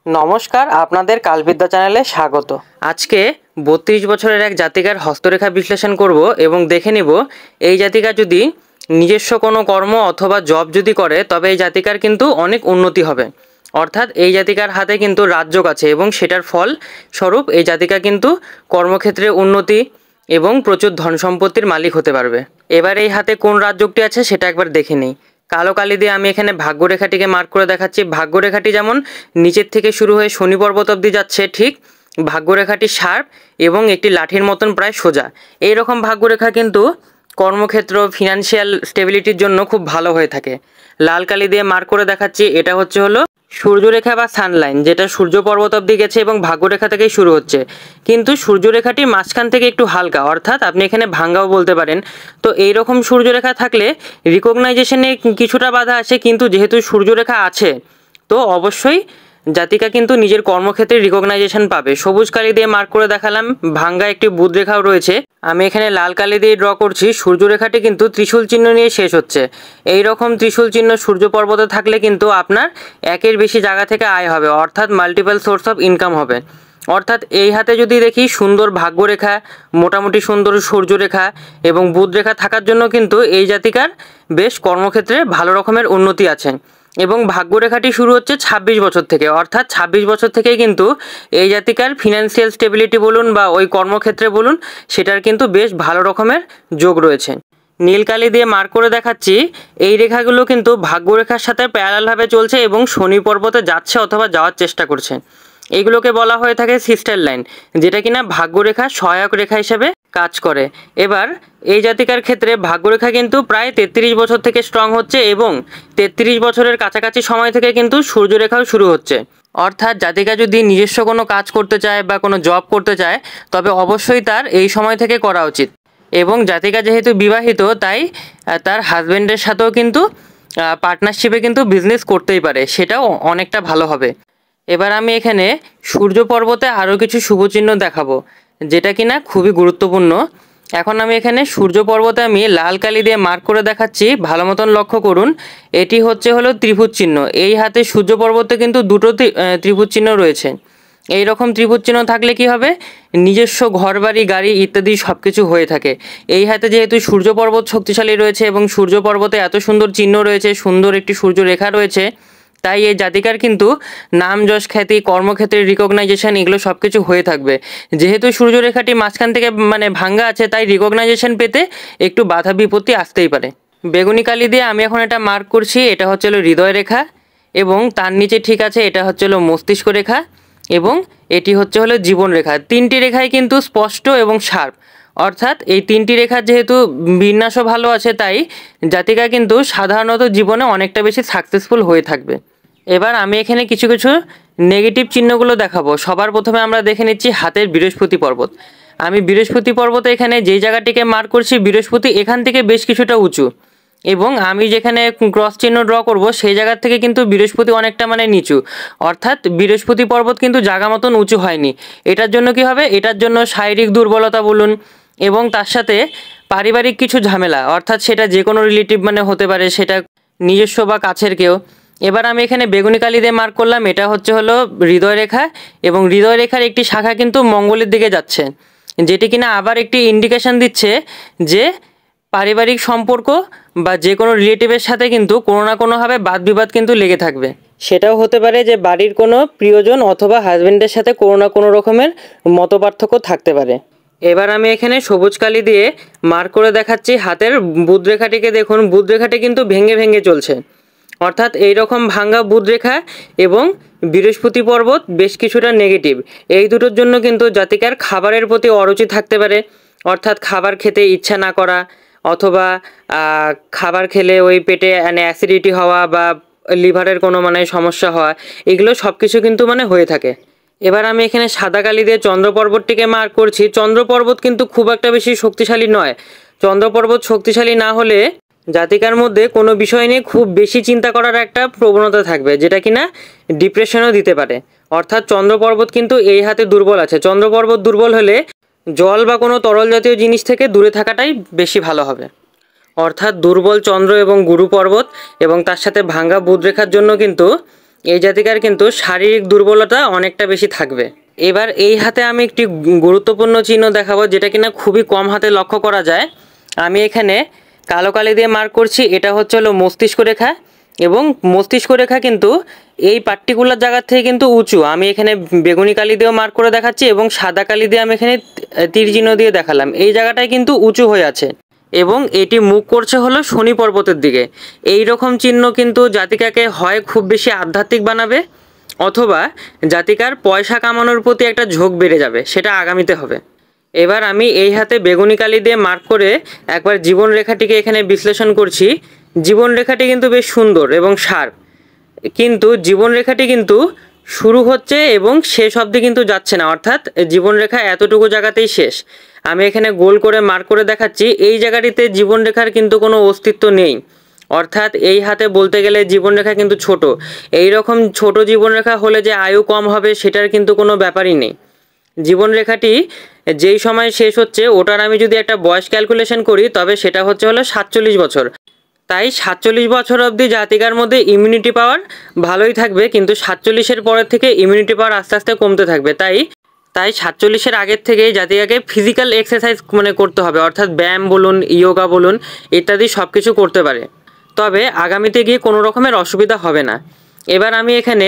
নমস্কার, আপনাদের কালবিদ্যা চ্যানেলে স্বাগত। আজকে ৩২ বছরের এক জাতিকার হস্তরেখা বিশ্লেষণ করব এবং দেখে নিব এই জাতিকা যদি নিজস্ব কোনো কর্ম অথবা জব যদি করে তবে এই জাতিকার কিন্তু অনেক উন্নতি হবে। অর্থাৎ এই জাতিকার হাতে কিন্তু রাজযোগ আছে এবং সেটার ফল স্বরূপ এই জাতিকা কিন্তু কর্মক্ষেত্রে উন্নতি এবং প্রচুর ধন সম্পত্তির মালিক হতে পারবে। এবার এই হাতে কোন রাজযোগটি আছে সেটা একবার দেখে নিই। কালো কালি দিয়ে আমি এখানে ভাগ্যরেখাটিকে মার্ক করে দেখাচ্ছি। ভাগ্যরেখাটি যেমন নিচের থেকে শুরু হয়ে শনি পর্বত অবধি যাচ্ছে, ঠিক ভাগ্যরেখাটি শার্প এবং একটি লাঠির মতন প্রায় সোজা। এই রকম ভাগ্যরেখা কিন্তু কর্মক্ষেত্র ফিনান্সিয়াল স্টেবিলিটির জন্য খুব ভালো হয়ে থাকে। লাল কালি দিয়ে মার্ক করে দেখাচ্ছি, এটা হলো সূর্যরেখা বা সানলাইন, যেটা সূর্য পর্বত অবধি গেছে এবং ভাগ্যরেখা থেকেই শুরু হচ্ছে, কিন্তু সূর্যরেখাটি মাঝখান থেকে একটু হালকা, অর্থাৎ আপনি এখানে ভাঙ্গাও বলতে পারেন। তো এই রকম সূর্যরেখা থাকলে রিকগনাইজেশনে কিছুটা বাধা আসে, কিন্তু যেহেতু সূর্যরেখা আছে তো অবশ্যই জাতিকা কিন্তু নিজের কর্মক্ষেত্রে রিকগনাইজেশন পাবে। সবুজ কালি দিয়ে মার্ক করে দেখালাম, ভাঙ্গা একটি বুধ রেখাও রয়েছে। আমি এখানে লাল কালি দিয়ে ড্র করছি, সূর্যরেখাটি কিন্তু ত্রিশূল চিহ্ন নিয়ে শেষ হচ্ছে। এই রকম ত্রিশূল চিহ্ন সূর্য পর্বতে থাকলে কিন্তু আপনার একের বেশি জায়গা থেকে আয় হবে, অর্থাৎ মাল্টিপল সোর্স অফ ইনকাম হবে। অর্থাৎ এই হাতে যদি দেখি সুন্দর ভাগ্যরেখা, মোটামুটি সুন্দর সূর্যরেখা এবং বুধ রেখা থাকার জন্য কিন্তু এই জাতিকার বেশ কর্মক্ষেত্রে ভালো রকমের উন্নতি আছে। এবং ভাগ্যরেখাটি শুরু হচ্ছে ২৬ বছর থেকে, অর্থাৎ ২৬ বছর থেকেই কিন্তু এই জাতিকার ফিনান্সিয়াল স্টেবিলিটি বলুন বা ওই কর্মক্ষেত্রে বলুন, সেটার কিন্তু বেশ ভালো রকমের যোগ রয়েছে। নীল কালি দিয়ে মার্ক করে দেখাচ্ছি, এই রেখাগুলো কিন্তু ভাগ্যরেখার সাথে প্যারালালভাবে চলছে এবং শনি পর্বতে যাচ্ছে অথবা যাওয়ার চেষ্টা করছে। এইগুলোকে বলা হয়ে থাকে সিস্টার লাইন, যেটা কিনা ভাগ্যরেখা সহায়ক রেখা হিসেবে কাজ করে। এবার এই জাতিকার ক্ষেত্রে ভাগ্যরেখা কিন্তু প্রায় ৩৩ বছর থেকে স্ট্রং হচ্ছে এবং ৩৩ বছরের কাছাকাছি সময় থেকে কিন্তু সূর্যরেখাও শুরু হচ্ছে। অর্থাৎ জাতিকা যদি নিজস্ব কোনো কাজ করতে চায় বা কোনো জব করতে চায় তবে অবশ্যই তার এই সময় থেকে করা উচিত। এবং জাতিকা যেহেতু বিবাহিত, তাই তার হাজব্যান্ডের সাথেও কিন্তু পার্টনারশিপে কিন্তু বিজনেস করতেই পারে, সেটাও অনেকটা ভালো হবে। এবার আমি এখানে সূর্য পর্বতে আরও কিছু শুভচিহ্ন দেখাবো, যেটা কিনা খুবই গুরুত্বপূর্ণ। এখন আমি এখানে সূর্য পর্বতে আমি লাল কালি দিয়ে মার্ক করে দেখাচ্ছি, ভালো মতন লক্ষ্য করুন। এটি হলো ত্রিভুজ চিহ্ন। এই হাতে সূর্য পর্বতে কিন্তু দুটো ত্রিভুজ চিহ্ন রয়েছে। এই রকম ত্রিভুজ চিহ্ন থাকলে কি হবে, নিজস্ব ঘরবাড়ি গাড়ি ইত্যাদি সব কিছু হয়ে থাকে। এই হাতে যেহেতু সূর্য পর্বত শক্তিশালী রয়েছে এবং সূর্য পর্বতে এত সুন্দর চিহ্ন রয়েছে, সুন্দর একটি সূর্য রেখা রয়েছে, তাই এই জাতিকার কিন্তু নাম যশ খ্যাতি কর্মক্ষেত্রে রিকগনাইজেশন এগুলো সব কিছু হয়ে থাকবে। যেহেতু সূর্যরেখাটি মাঝখান থেকে ভাঙ্গা আছে, তাই রিকগনাইজেশন পেতে একটু বাধা বিপত্তি আসতেই পারে। বেগুনি কালি দিয়ে আমি এখন এটা মার্ক করছি, এটা হলো হৃদয় রেখা এবং তার নিচে ঠিক আছে এটা হলো মস্তিষ্ক রেখা এবং এটি হলো জীবন রেখা। তিনটি রেখাই কিন্তু স্পষ্ট এবং শার্প, অর্থাৎ এই তিনটি রেখার যেহেতু বিন্যাসও ভালো আছে, তাই জাতিকা কিন্তু সাধারণত জীবনে অনেকটা বেশি সাকসেসফুল হয়ে থাকবে। এবার আমি এখানে কিছু কিছু নেগেটিভ চিহ্নগুলো দেখাবো। সবার প্রথমে আমরা দেখে নিচ্ছি হাতের বৃহস্পতি পর্বত। আমি বৃহস্পতি পর্বতে এখানে যেই জায়গাটিকে মার্ক করছি, বৃহস্পতি এখান থেকে বেশ কিছুটা উঁচু এবং আমি যেখানে ক্রস চিহ্ন ড্র করব সেই জায়গার থেকে কিন্তু বৃহস্পতি অনেকটা নিচু, অর্থাৎ বৃহস্পতি পর্বত কিন্তু জায়গা মতন উঁচু হয়নি। এটার জন্য কি হবে, এটার জন্য শারীরিক দুর্বলতা বলুন এবং তার সাথে পারিবারিক কিছু ঝামেলা, অর্থাৎ সেটা যে কোনো রিলেটিভ হতে পারে, সেটা নিজস্ব বা কাছের কেউ। এবার আমি এখানে বেগুনি কালি দিয়ে মার্ক করলাম, এটা হলো হৃদয় রেখা এবং হৃদয় রেখার একটি শাখা কিন্তু মঙ্গলের দিকে যাচ্ছে, যেটি কিনা আবার একটি ইন্ডিকেশন দিচ্ছে যে পারিবারিক সম্পর্ক বা যে কোনো রিলেটিভের সাথে কিন্তু কোনো না কোনোভাবে বাদ বিবাদ কিন্তু লেগে থাকবে। সেটাও হতে পারে যে বাড়ির কোনো প্রিয়জন অথবা হাজব্যান্ডের সাথে কোনো না কোনো রকমের মতপার্থক্য থাকতে পারে। এবার আমি এখানে সবুজ কালি দিয়ে মার্ক করে দেখাচ্ছি হাতের বুধ রেখাটিকে। দেখুন বুধ রেখাটি কিন্তু ভেঙে ভেঙে চলছে, অর্থাৎ এই রকম ভাঙ্গা বুধ রেখা এবং বৃহস্পতি পর্বত বেশ কিছুটা নেগেটিভ। এই দুটোর জন্য কিন্তু জাতিকার খাবারের প্রতি অরুচি থাকতে পারে, অর্থাৎ খাবার খেতে ইচ্ছা না করা অথবা খাবার খেলে ওই পেটে অ্যাসিডিটি হওয়া বা লিভারের কোনো সমস্যা হওয়া, এগুলো সব কিছু কিন্তু হয়ে থাকে। এবার আমি এখানে সাদা কালি দিয়ে চন্দ্র পর্বতটিকে মার্ক করছি। চন্দ্র পর্বত কিন্তু খুব একটা বেশি শক্তিশালী নয়। চন্দ্র পর্বত শক্তিশালী না হলে জাতিকার মধ্যে কোনো বিষয় নিয়ে খুব বেশি চিন্তা করার একটা প্রবণতা থাকবে, যেটা কিনা ডিপ্রেশনও দিতে পারে। অর্থাৎ চন্দ্র পর্বত কিন্তু এই হাতে দুর্বল আছে। চন্দ্র পর্বত দুর্বল হলে জল বা কোনো তরল জাতীয় জিনিস থেকে দূরে থাকাটাই বেশি ভালো হবে। অর্থাৎ দুর্বল চন্দ্র এবং গুরু পর্বত এবং তার সাথে ভাঙ্গা বুধ রেখার জন্য কিন্তু এই জাতিকার কিন্তু শারীরিক দুর্বলতা অনেকটা বেশি থাকবে। এবার এই হাতে আমি একটি গুরুত্বপূর্ণ চিহ্ন দেখাবো, যেটা কিনা খুবই কম হাতে লক্ষ্য করা যায়। আমি এখানে কালো কালি দিয়ে মার্ক করছি, এটা হচ্ছে হলো মস্তিষ্ক রেখা, এবং মস্তিষ্ক রেখা কিন্তু এই পার্টিকুলার জায়গা থেকে কিন্তু উঁচু। আমি এখানে বেগুনি কালি দিয়েও মার্ক করে দেখাচ্ছি এবং সাদা কালি দিয়ে আমি এখানে তীর চিহ্ন দিয়ে দেখালাম। এই জায়গাটায় কিন্তু উঁচু হয়ে আছে এবং এটি মুখ করছে হলো শনি পর্বতের দিকে। এই রকম চিহ্ন কিন্তু জাতিকাকে হয় খুব বেশি আধ্যাত্মিক বানাবে, অথবা জাতিকার পয়সা কামানোর প্রতি একটা ঝোঁক বেড়ে যাবে, সেটা আগামীতে হবে। এবার আমি এই হাতে বেগুনি কালি দিয়ে মার্ক করে একবার জীবন রেখাটিকে এখানে বিশ্লেষণ করছি। জীবন রেখাটি কিন্তু বেশ সুন্দর এবং শার্প, কিন্তু জীবন রেখাটি কিন্তু শুরু হচ্ছে এবং শেষ অবধি কিন্তু যাচ্ছে না, অর্থাৎ জীবনরেখা এতটুকু জায়গাতেই শেষ। আমি এখানে গোল করে মার্ক করে দেখাচ্ছি, এই জায়গাটিতে জীবনরেখার কিন্তু কোনো অস্তিত্ব নেই, অর্থাৎ এই হাতে বলতে গেলে জীবনরেখা কিন্তু ছোট। এই রকম ছোট জীবনরেখা হলে যে আয়ু কম হবে সেটার কিন্তু কোনো ব্যাপারই নেই। জীবনরেখাটি যেই সময় শেষ হচ্ছে ওটার আমি যদি একটা বয়স ক্যালকুলেশন করি তবে সেটা হচ্ছে হলো 47 বছর। তাই 47 বছর অবধি জাতিকার মধ্যে ইমিউনিটি পাওয়ার ভালোই থাকবে, কিন্তু 47-এর পরের থেকে ইমিউনিটি পাওয়ার আস্তে আস্তে কমতে থাকবে। তাই 47-এর আগের থেকেই জাতিকাকে ফিজিক্যাল এক্সারসাইজ করতে হবে, অর্থাৎ ব্যায়াম বলুন, ইয়োগা বলুন, ইত্যাদি সব কিছু করতে পারে। তবে আগামীতে গিয়ে কোনো রকমের অসুবিধা হবে না। এবার আমি এখানে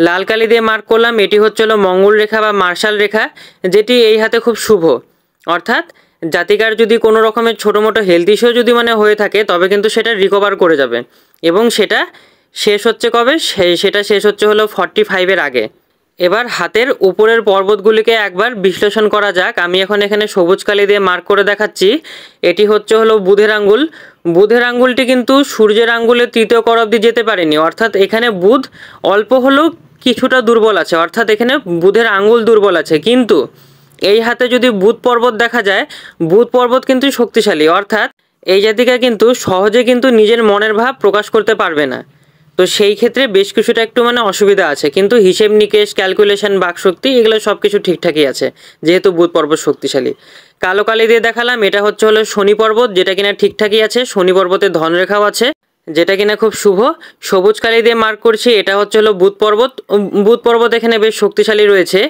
লাল কালি দিয়ে মার্ক করলাম, এটি হচ্ছে হলো মঙ্গল রেখা বা মার্শাল রেখা, যেটি এই হাতে খুব শুভ। অর্থাৎ জাতিকার যদি কোনো রকমের ছোটো মোটো হেলথ ইস্যু যদি হয়ে থাকে তবে কিন্তু সেটা রিকভার করে যাবে, এবং সেটা শেষ হচ্ছে কবে, সেটা শেষ হচ্ছে হলো 45-এর আগে। এবার হাতের উপরের পর্বতগুলিকে একবার বিশ্লেষণ করা যাক। আমি এখন এখানে সবুজ কালি দিয়ে মার্ক করে দেখাচ্ছি, এটি হচ্ছে হলো বুধের আঙ্গুল। বুধের আঙ্গুলটি কিন্তু সূর্যের আঙ্গুলের তৃতীয় কর অবধি যেতে পারেনি, অর্থাৎ এখানে বুধ অল্প হলেও কিছুটা দুর্বল আছে, অর্থাৎ এখানে বুধের আঙ্গুল দুর্বল আছে। কিন্তু এই হাতে যদি বুধ পর্বত দেখা যায়, বুধ পর্বত কিন্তু শক্তিশালী, অর্থাৎ এই জাতিকা কিন্তু সহজে কিন্তু নিজের মনের ভাব প্রকাশ করতে পারবে না। তো সেই ক্ষেত্রে বেশ কিছুটা একটু অসুবিধা আছে, কিন্তু হিসেব নিকেশ, ক্যালকুলেশন, বাকশক্তি এগুলো সব কিছু ঠিকঠাকই আছে, যেহেতু বুধ পর্বত শক্তিশালী। কালো কালি দিয়ে দেখালাম, এটা হচ্ছে হলো শনি পর্বত, যেটা কিনা ঠিকঠাকই আছে। শনি পর্বতে ধনরেখাও আছে, যেটা কিনা খুব শুভ। সবুজ কালি দিয়ে মার্ক করছি, এটা হচ্ছে হলো বুধ পর্বত। বুধ পর্বত এখানে বেশ শক্তিশালী রয়েছে।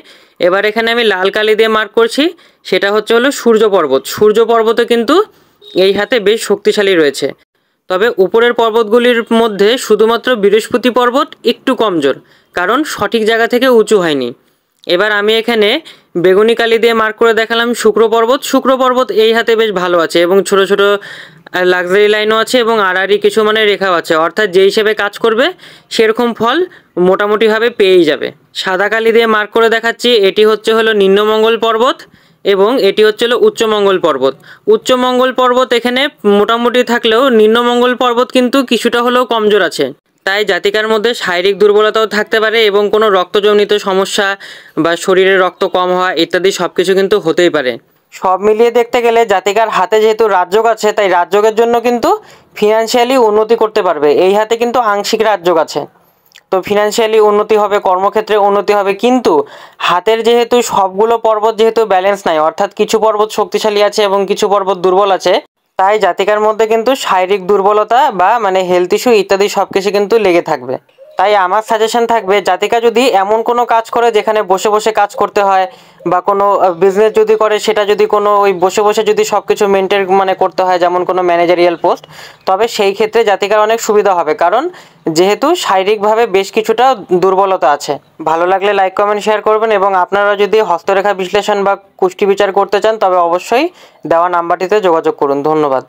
এবার এখানে আমি লাল কালি দিয়ে মার্ক করছি, সেটা হচ্ছে হলো সূর্য পর্বত। সূর্য পর্বতে কিন্তু এই হাতে বেশ শক্তিশালী রয়েছে। তবে উপরের পর্বতগুলির মধ্যে শুধুমাত্র বৃহস্পতি পর্বত একটু কমজোর, কারণ সঠিক জায়গা থেকে উঁচু হয়নি। এবার আমি এখানে বেগুনি কালি দিয়ে মার্ক করে দেখালাম শুক্র পর্বত। শুক্র পর্বত এই হাতে বেশ ভালো আছে এবং ছোট ছোট লাক্সারি লাইনও আছে এবং আড়াআড়ি কিছু রেখাও আছে, অর্থাৎ যে হিসেবে কাজ করবে সেরকম ফল মোটামুটিভাবে পেয়েই যাবে। সাদা কালি দিয়ে মার্ক করে দেখাচ্ছি, এটি হচ্ছে হলো নিম্নমঙ্গল পর্বত এবং এটি হচ্ছে হলো উচ্চমঙ্গল পর্বত। উচ্চমঙ্গল পর্বত এখানে মোটামুটি থাকলেও নিম্নমঙ্গল পর্বত কিন্তু কিছুটা হলেও কমজোর আছে। তাই জাতিকার মধ্যে শারীরিক দুর্বলতাও থাকতে পারে এবং কোনো রক্তজনিত সমস্যা বা শরীরে রক্ত কম হওয়া ইত্যাদি সব কিছু কিন্তু হতেই পারে। সব মিলিয়ে দেখতে গেলে জাতিকার হাতে যেহেতু রাজযোগ আছে, তাই রাজযোগের জন্য কিন্তু ফিনান্সিয়ালি উন্নতি করতে পারবে। এই হাতে কিন্তু আংশিক রাজযোগ আছে, তো ফিনান্সিয়ালি উন্নতি হবে, কর্মক্ষেত্রে উন্নতি হবে। কিন্তু হাতের যেহেতু সবগুলো পর্বত যেহেতু ব্যালেন্স নাই, অর্থাৎ কিছু পর্বত শক্তিশালী আছে এবং কিছু পর্বত দুর্বল আছে, তাই জাতিকার মধ্যে কিন্তু শারীরিক দুর্বলতা বা হেলথ ইস্যু ইত্যাদি সব কিছু কিন্তু লেগে থাকবে। তাই আমার সাজেশন থাকবে, জাতিকা যদি এমন কোনো কাজ করে যেখানে বসে বসে কাজ করতে হয়, বা কোনো বিজনেস যদি করে সেটা যদি কোনো ওই বসে বসে যদি সব কিছু মেনটেন করতে হয়, যেমন কোনো ম্যানেজারিয়াল পোস্ট, তবে সেই ক্ষেত্রে জাতিকার অনেক সুবিধা হবে, কারণ যেহেতু শারীরিকভাবে বেশ কিছুটা দুর্বলতা আছে। ভালো লাগলে লাইক, কমেন্ট, শেয়ার করবেন, এবং আপনারা যদি হস্তরেখা বিশ্লেষণ বা কুষ্টি বিচার করতে চান তবে অবশ্যই দেওয়া নাম্বারটিতে যোগাযোগ করুন। ধন্যবাদ।